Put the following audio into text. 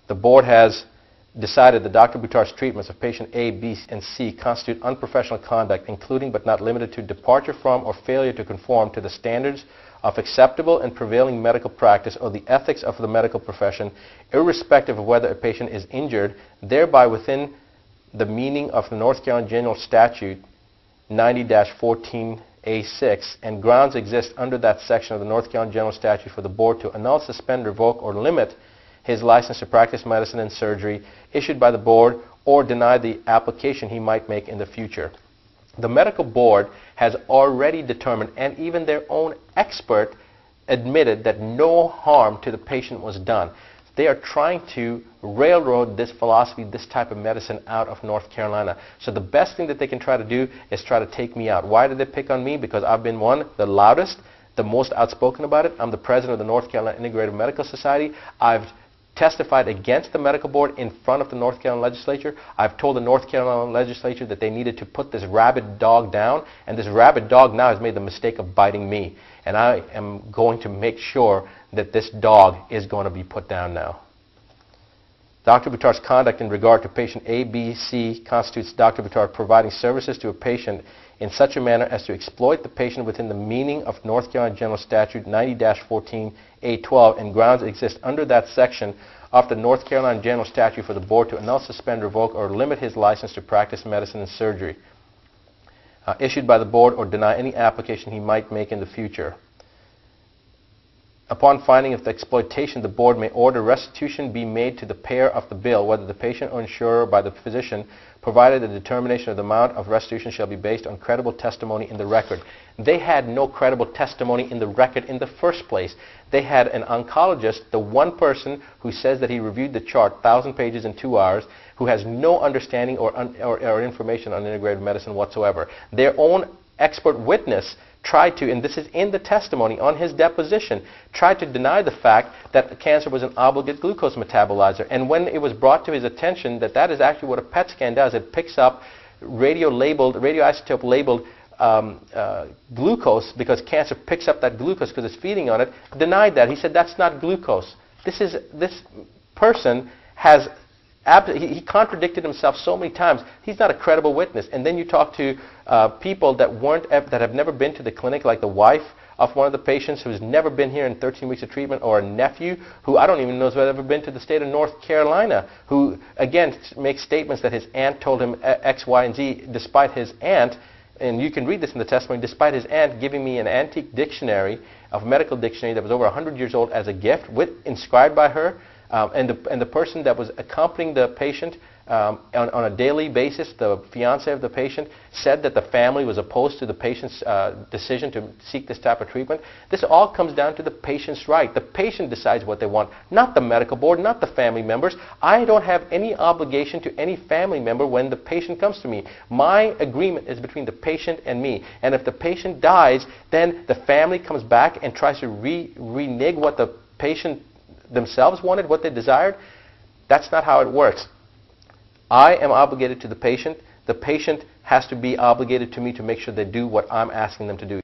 The board has decided that Dr. Buttar's treatments of patient A, B, and C constitute unprofessional conduct, including but not limited to departure from or failure to conform to the standards of acceptable and prevailing medical practice or the ethics of the medical profession, irrespective of whether a patient is injured, thereby within the meaning of the North Carolina General Statute 90-14A6, and grounds exist under that section of the North Carolina General Statute for the board to annul, suspend, revoke, or limit his license to practice medicine and surgery issued by the board or deny the application he might make in the future. The medical board has already determined, and even their own expert admitted, that no harm to the patient was done. They are trying to railroad this philosophy, this type of medicine out of North Carolina. So the best thing that they can try to do is try to take me out. Why did they pick on me? Because I've been the loudest, the most outspoken about it. I'm the president of the North Carolina Integrative Medical Society. I've testified against the medical board in front of the North Carolina legislature. I've told the North Carolina legislature that they needed to put this rabid dog down, and this rabid dog now has made the mistake of biting me. And I am going to make sure that this dog is going to be put down now. Dr. Buttar's conduct in regard to patient A, B, C constitutes Dr. Buttar providing services to a patient in such a manner as to exploit the patient within the meaning of North Carolina General Statute 90-14A12, and grounds exist under that section of the North Carolina General Statute for the board to annul, suspend, revoke, or limit his license to practice medicine and surgery issued by the board or deny any application he might make in the future. Upon finding of the exploitation, the board may order restitution be made to the payer of the bill, whether the patient or insurer by the physician, provided the determination of the amount of restitution shall be based on credible testimony in the record. They had no credible testimony in the record in the first place. They had an oncologist, the one person who says that he reviewed the chart, 1,000 pages in 2 hours, who has no understanding or information on integrative medicine whatsoever. Their own expert witness tried to, and this is in the testimony on his deposition, tried to deny the fact that cancer was an obligate glucose metabolizer. And when it was brought to his attention that that is actually what a PET scan does, it picks up radioisotope labeled glucose, because cancer picks up that glucose because it's feeding on it, denied that. He said that's not glucose. This person has he contradicted himself so many times. He's not a credible witness. And then you talk to people that have never been to the clinic, like the wife of one of the patients who's never been here in 13 weeks of treatment, or a nephew who I don't even know has ever been to the state of North Carolina, who again makes statements that his aunt told him X, Y, and Z, despite his aunt, and you can read this in the testimony, despite his aunt giving me an antique dictionary, of medical dictionary that was over 100 years old as a gift, inscribed by her. And the person that was accompanying the patient on a daily basis, the fiance of the patient, said that the family was opposed to the patient's decision to seek this type of treatment. This all comes down to the patient's right. The patient decides what they want, not the medical board, not the family members. I don't have any obligation to any family member when the patient comes to me. My agreement is between the patient and me. And if the patient dies, then the family comes back and tries to renege what the patient themselves wanted, what they desired. That's not how it works. I am obligated to the patient. The patient has to be obligated to me to make sure they do what I'm asking them to do.